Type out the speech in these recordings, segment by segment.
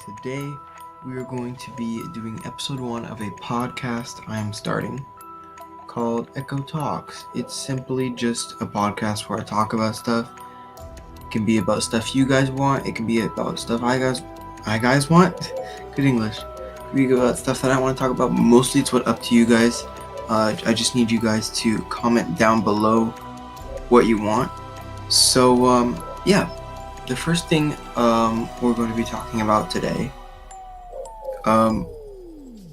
today we are going to be doing episode 1 of a podcast I am starting called Echo Talks. It's simply just a podcast where I talk about stuff. It can be about stuff you guys want. It can be about stuff I guys want. Good English. It can be about stuff that I want to talk about. Mostly it's up to you guys. I just need you guys to comment down below what you want. So yeah. The first thing we're going to be talking about today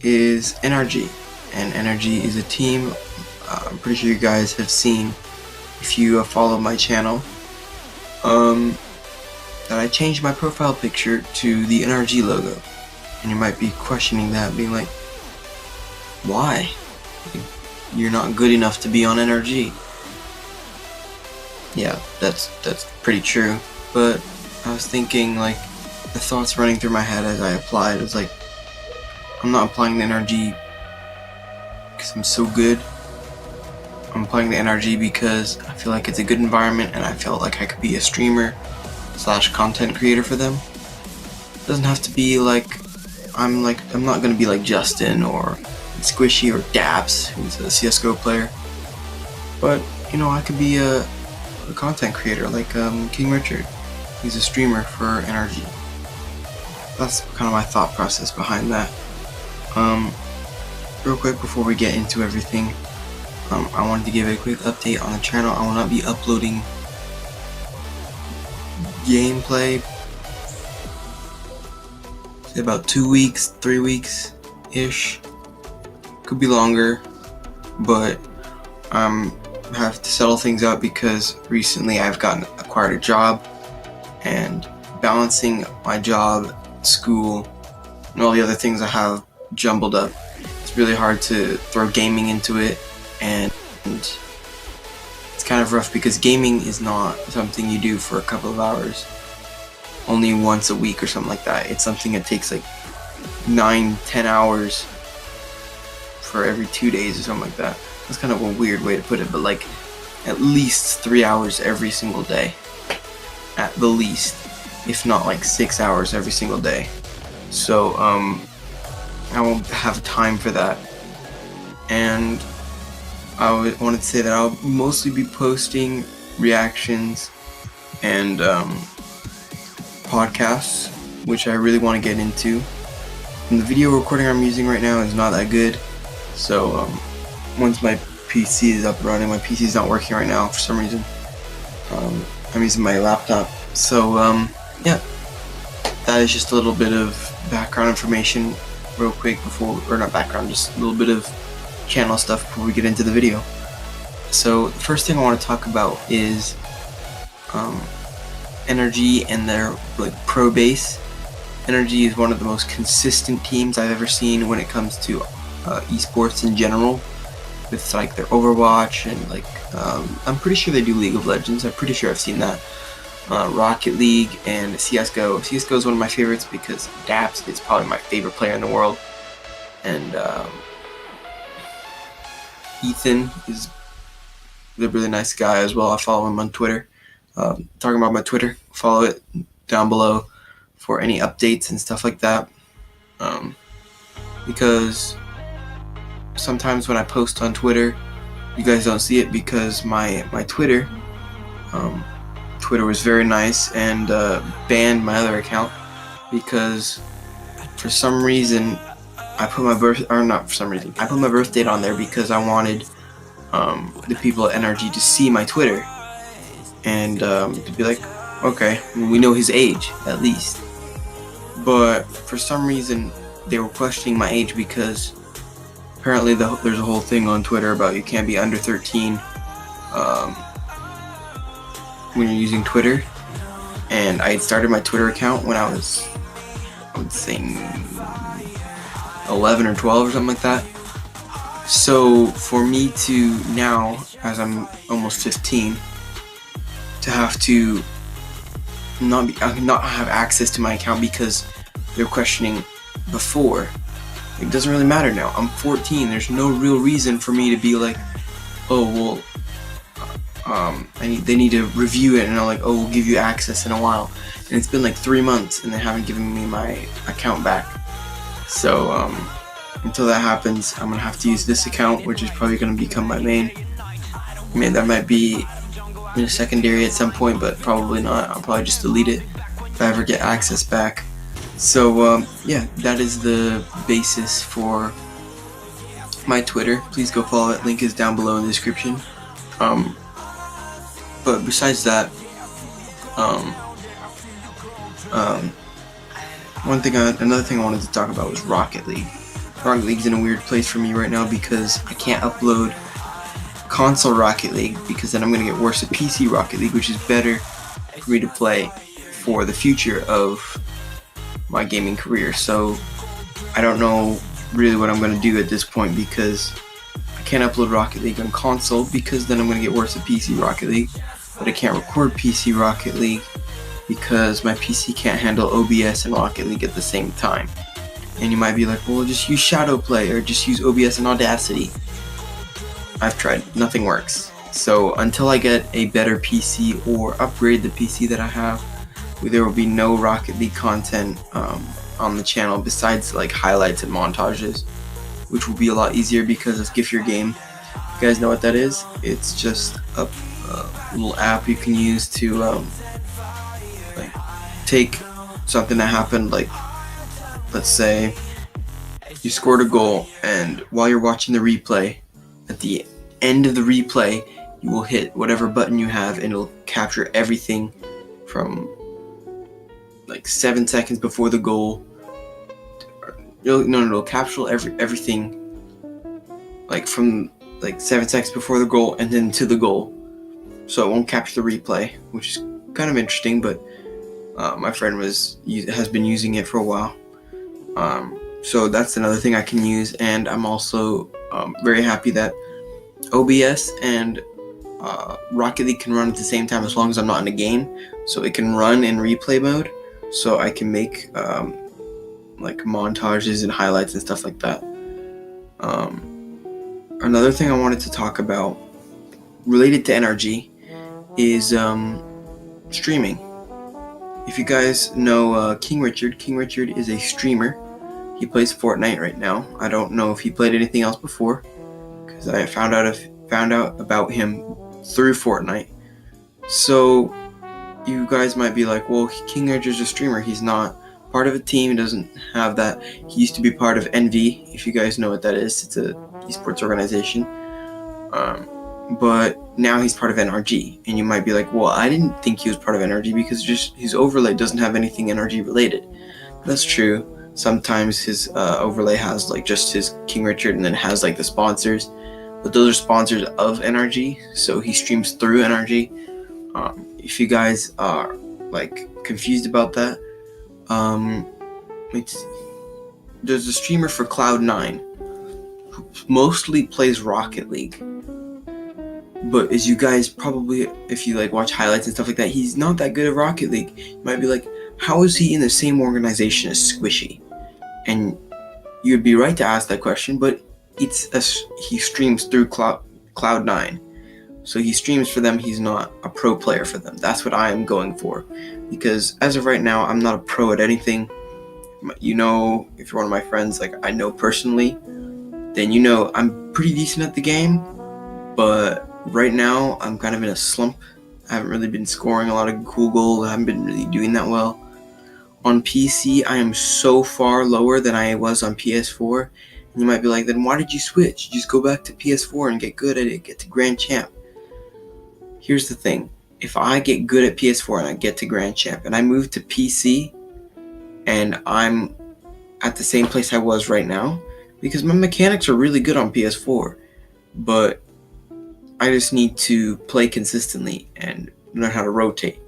is NRG. And NRG is a team I'm pretty sure you guys have seen if you follow my channel. That I changed my profile picture to the NRG logo. And you might be questioning that, being like, why? You're not good enough to be on NRG. Yeah, that's pretty true. But I was thinking, like, the thoughts running through my head as I applied was like, I'm not applying the NRG because I'm so good. I'm applying the NRG because I feel like it's a good environment and I felt like I could be a streamer / content creator for them. It doesn't have to be like, I'm not gonna be like Justin or Squishy or Daps, who's a CSGO player. But, you know, I could be a content creator like King Richard. He's a streamer for NRG. That's kind of my thought process behind that. Real quick before we get into everything, I wanted to give a quick update on the channel. I will not be uploading gameplay in about 2 weeks, 3 weeks ish. Could be longer, but I have to settle things out because recently I've acquired a job. And balancing my job, school, and all the other things I have jumbled up, it's really hard to throw gaming into it, and it's kind of rough because gaming is not something you do for a couple of hours, only once a week or something like that. It's something that takes like 9-10 hours for every 2 days or something like that. That's kind of a weird way to put it, but like at least 3 hours every single day. At the least, if not like 6 hours every single day. So I won't have time for that. And I wanted to say that I'll mostly be posting reactions and podcasts, which I really want to get into. And the video recording I'm using right now is not that good. So once my PC is up and running, my PC is not working right now for some reason. I'm using my laptop. So yeah, that is just a little bit of background information real quick just a little bit of channel stuff before we get into the video. So the first thing I want to talk about is NRG and their pro base. NRG is one of the most consistent teams I've ever seen when it comes to esports in general, with like their Overwatch and I'm pretty sure they do League of Legends. I'm pretty sure I've seen that. Rocket League and CSGO. CSGO is one of my favorites because Daps is probably my favorite player in the world, and Ethan is a really nice guy as well. I follow him on Twitter. Talking about my Twitter, follow it down below for any updates and stuff like that. Because sometimes when I post on Twitter, you guys don't see it because my Twitter was very nice and banned my other account because for some reason I put my birth date on there because I wanted the people at NRG to see my Twitter and to be like, okay, we know his age at least. But for some reason they were questioning my age because apparently there's a whole thing on Twitter about you can't be under 13 when you're using Twitter. And I had started my Twitter account when I would say 11 or 12 or something like that. So for me to now, as I'm almost 15, to have to not have access to my account because they're questioning before, it doesn't really matter now. I'm 14. There's no real reason for me to be like, oh well, they need to review it, and they're like, oh, we'll give you access in a while. And it's been like 3 months, and they haven't given me my account back. So until that happens, I'm gonna have to use this account, which is probably gonna become my main. I mean, that might be in a secondary at some point, but probably not. I'll probably just delete it if I ever get access back. So yeah, that is the basis for my Twitter. Please go follow it. Link is down below in the description. But besides that, another thing I wanted to talk about was Rocket League. Rocket League's in a weird place for me right now because I can't upload console Rocket League, because then I'm gonna get worse at PC Rocket League, which is better for me to play for the future of my gaming career. So I don't know really what I'm gonna do at this point, because I can't upload Rocket League on console, because then I'm gonna get worse at PC Rocket League. But I can't record PC Rocket League because my PC can't handle OBS and Rocket League at the same time. And you might be like, well, just use Shadowplay or just use OBS and Audacity. I've tried, nothing works. So until I get a better PC or upgrade the PC that I have, there will be no Rocket League content on the channel besides like highlights and montages, which will be a lot easier because of Gift Your Game. You guys know what that is? It's just a little app you can use to like take something that happened, like let's say you scored a goal, and while you're watching the replay, at the end of the replay you will hit whatever button you have, and it'll capture everything from like 7 seconds before the goal. It'll capture everything like from like 7 seconds before the goal and then to the goal. So it won't capture the replay, which is kind of interesting, but my friend has been using it for a while. So that's another thing I can use, and I'm also very happy that OBS and Rocket League can run at the same time as long as I'm not in a game. So it can run in replay mode, so I can make like montages and highlights and stuff like that. Another thing I wanted to talk about related to NRG is streaming. If you guys know King Richard is a streamer. He plays Fortnite right now. I don't know if he played anything else before, because I found out about him through Fortnite. So you guys might be like, well, King Richard's a streamer. He's not part of a team. He doesn't have that. He used to be part of NV, if you guys know what that is. It's a esports organization. But now he's part of NRG, and you might be like, well, I didn't think he was part of NRG because just his overlay doesn't have anything NRG related. That's true. Sometimes his overlay has like just his King Richard, and then has like the sponsors, but those are sponsors of NRG, so he streams through NRG. If you guys are like confused about that, there's a streamer for Cloud9 who mostly plays Rocket League. But as you guys probably, if you like watch highlights and stuff like that, he's not that good at Rocket League. You might be like, how is he in the same organization as Squishy? And you'd be right to ask that question, but he streams through Cloud9. So he streams for them, he's not a pro player for them. That's what I am going for. Because as of right now, I'm not a pro at anything. You know, if you're one of my friends, like I know personally, then you know I'm pretty decent at the game. But right now, I'm kind of in a slump. I haven't really been scoring a lot of cool goals. I haven't been really doing that well. On PC, I am so far lower than I was on PS4. And you might be like, then why did you switch? Just go back to PS4 and get good at it, get to Grand Champ. Here's the thing. If I get good at PS4 and I get to Grand Champ and I move to PC and I'm at the same place I was right now, because my mechanics are really good on PS4, but I just need to play consistently and learn how to rotate,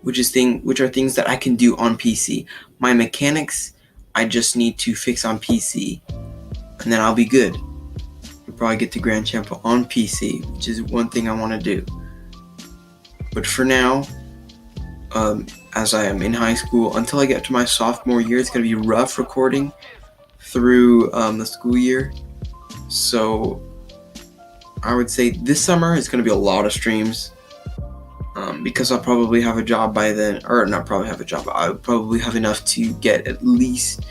which are things that I can do on PC. My mechanics, I just need to fix on PC, and then I'll be good. We'll probably get to Grand Champ on PC, which is one thing I want to do. But for now, as I am in high school, until I get to my sophomore year, it's going to be rough recording through the school year. So I would say this summer it's going to be a lot of streams. because I'll probably have a job by then, or not probably have a job, I'll probably have enough to get at least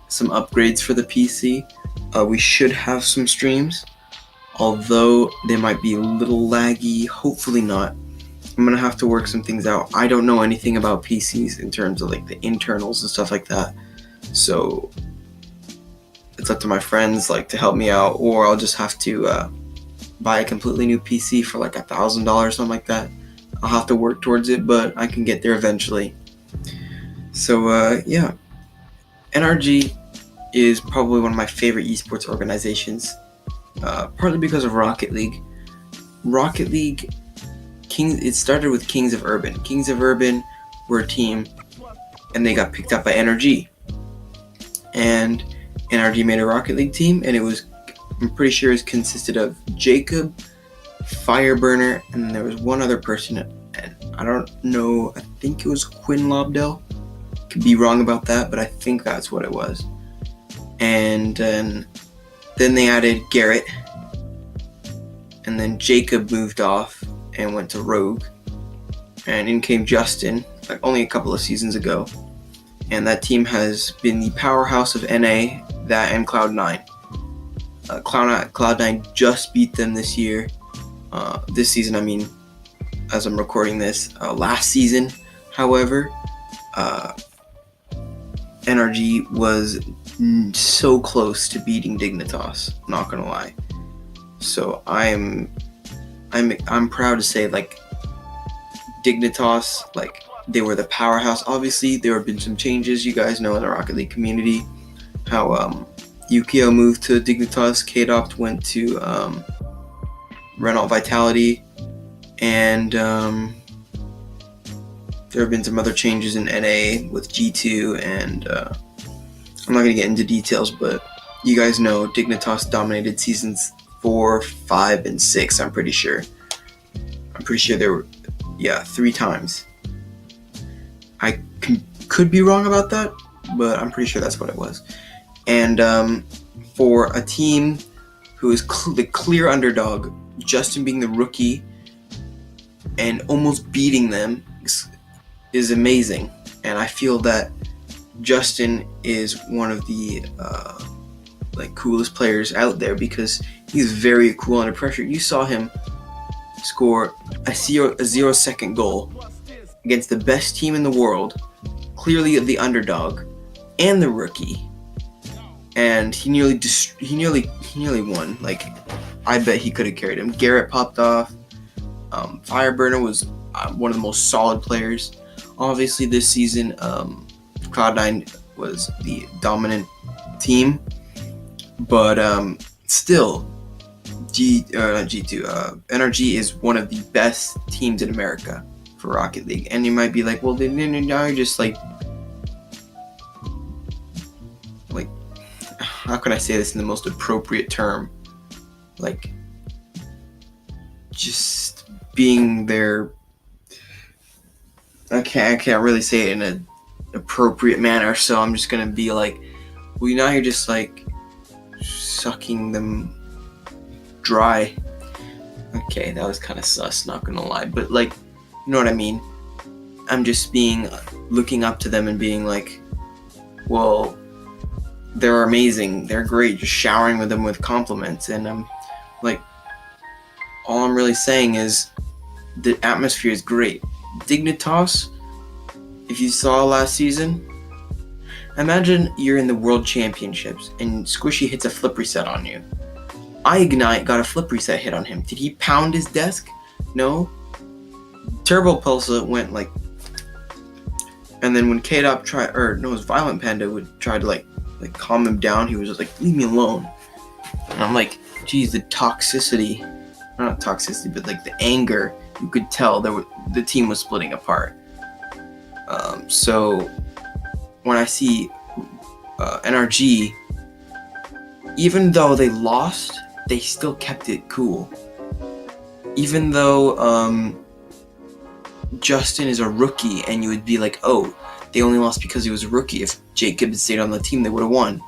some upgrades for the PC. We should have some streams, although they might be a little laggy. Hopefully not. I'm gonna have to work some things out. I don't know anything about PCs in terms of like the internals and stuff like that, so it's up to my friends like to help me out, or I'll just have to buy a completely new PC for like $1,000, something like that. I'll have to work towards it, but I can get there eventually. So yeah, NRG is probably one of my favorite esports organizations, partly because of Rocket League. Rocket League, it started with Kings of Urban. Kings of Urban were a team, and they got picked up by NRG. And NRG made a Rocket League team, and I'm pretty sure it consisted of Jacob, Fireburner, and there was one other person, and I don't know, I think it was Quinn Lobdell. Could be wrong about that, but I think that's what it was. And then they added Garrett, and then Jacob moved off and went to Rogue, and in came Justin, like only a couple of seasons ago. And that team has been the powerhouse of NA, that and Cloud9. Cloud9 just beat them this year. This season, I mean, as I'm recording this. Last season, however, NRG was so close to beating Dignitas, not gonna lie. So I'm proud to say, like, Dignitas, like, they were the powerhouse. Obviously, there have been some changes, you guys know, in the Rocket League community, how Yukio moved to Dignitas, K-Dopt went to Renault Vitality, and there have been some other changes in NA with G2, and I'm not going to get into details, but you guys know Dignitas dominated seasons 4, 5, and 6, I'm pretty sure. There were, 3 times. I could be wrong about that, but I'm pretty sure that's what it was. And for a team who is the clear underdog, Justin being the rookie and almost beating them is amazing. And I feel that Justin is one of the coolest players out there because he's very cool under pressure. You saw him score a 0-second goal against the best team in the world, clearly the underdog and the rookie, and he nearly won. Like, I bet he could have carried him. Garrett popped off. Fireburner was one of the most solid players. Obviously, this season, Cloud9 was the dominant team, but still, NRG is one of the best teams in America for Rocket League. And you might be like, well, then now you're just like, how can I say this in the most appropriate term? Like, just being there. I can't really say it in an appropriate manner, so I'm just gonna be like, well, now you're just like sucking them dry. Okay, that was kind of sus, not gonna lie, but like, you know what I mean? I'm just looking up to them and being like, well, they're amazing, they're great, just showering them with compliments. And I'm like, all I'm really saying is the atmosphere is great. Dignitas, if you saw last season, imagine you're in the World Championships and Squishy hits a flip reset on you. iGnite got a flip reset hit on him. Did he pound his desk? No. Turbo Pulsa went like, and then when K-Dop it was Violent Panda would try to like calm him down, he was just like, leave me alone. And I'm like, geez, the toxicity, not toxicity, but like the anger, you could tell the team was splitting apart. So when I see NRG, even though they lost, they still kept it cool. Even though Justin is a rookie, and you would be like, oh, they only lost because he was a rookie. If Jacob had stayed on the team, they would have won.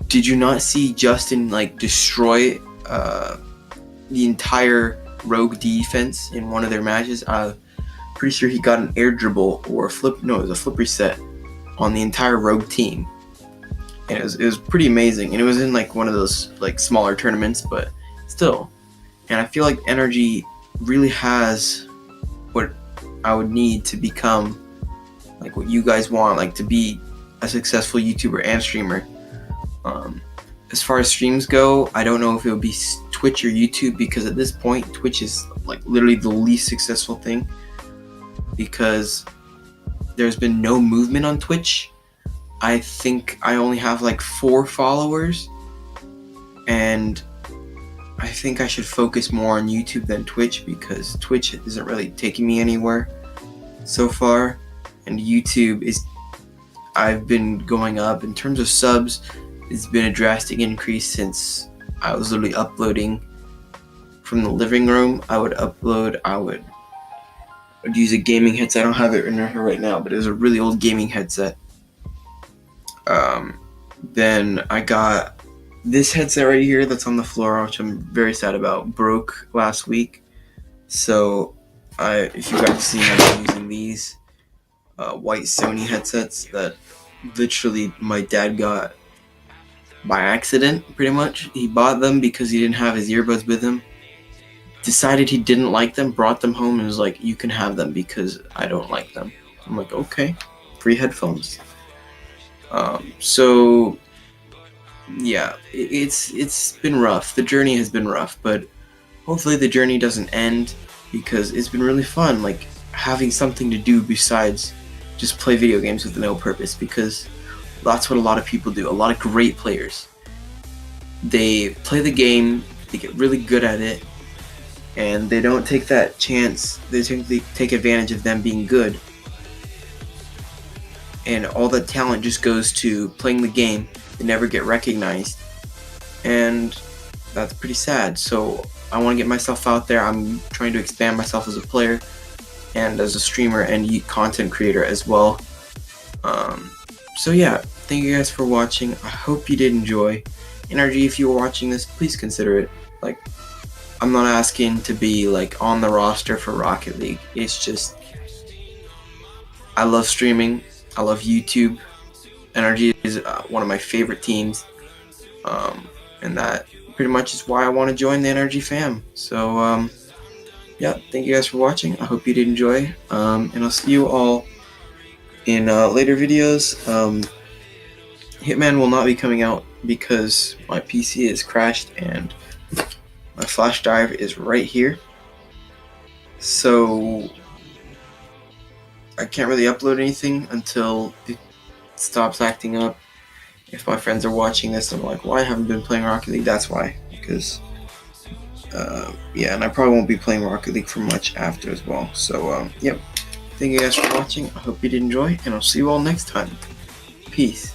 Did you not see Justin like destroy the entire rogue defense in one of their matches. Pretty sure he got an air dribble or it was a flip reset on the entire rogue team. And it was pretty amazing. And it was in like one of those like smaller tournaments, but still. And I feel like NRG really has what I would need to become like what you guys want, like to be a successful YouTuber and streamer. As far as streams go, I don't know if it would be Twitch or YouTube, because at this point Twitch is like literally the least successful thing, because there's been no movement on Twitch. I think I only have like 4 followers, and I think I should focus more on YouTube than Twitch, because Twitch isn't really taking me anywhere so far, and I've been going up in terms of subs. It's been a drastic increase since I was literally uploading from the living room. I would use a gaming headset. I don't have it in here right now, but it was a really old gaming headset. Then I got this headset right here that's on the floor, which I'm very sad about. Broke last week. So if you guys see, I've been using these white Sony headsets that literally my dad got by accident, pretty much. He bought them because he didn't have his earbuds with him. Decided he didn't like them, brought them home, and was like, "You can have them because I don't like them." I'm like, "Okay, free headphones." So yeah, it's been rough. The journey has been rough, but hopefully the journey doesn't end, because it's been really fun, like having something to do besides just play video games with no purpose, because that's what a lot of people do. A lot of great players, they play the game, they get really good at it, and they don't take that chance. They take advantage of them being good, and all that talent just goes to playing the game. They never get recognized, and that's pretty sad. So I want to get myself out there. I'm trying to expand myself as a player and as a streamer and content creator as well. So yeah, thank you guys for watching. I hope you did enjoy. NRG, if you were watching this, please consider it. Like, I'm not asking to be like on the roster for Rocket League. It's just, I love streaming. I love YouTube. NRG is one of my favorite teams, and that pretty much is why I want to join the NRG fam. So yeah, thank you guys for watching. I hope you did enjoy, and I'll see you all in later videos. Hitman will not be coming out because my PC is crashed and my flash drive is right here, so I can't really upload anything until it stops acting up. If my friends are watching this, I'm like, why haven't been playing Rocket League? That's why, because yeah, and I probably won't be playing Rocket League for much after as well. So yep, thank you guys for watching. I hope you did enjoy, and I'll see you all next time. Peace.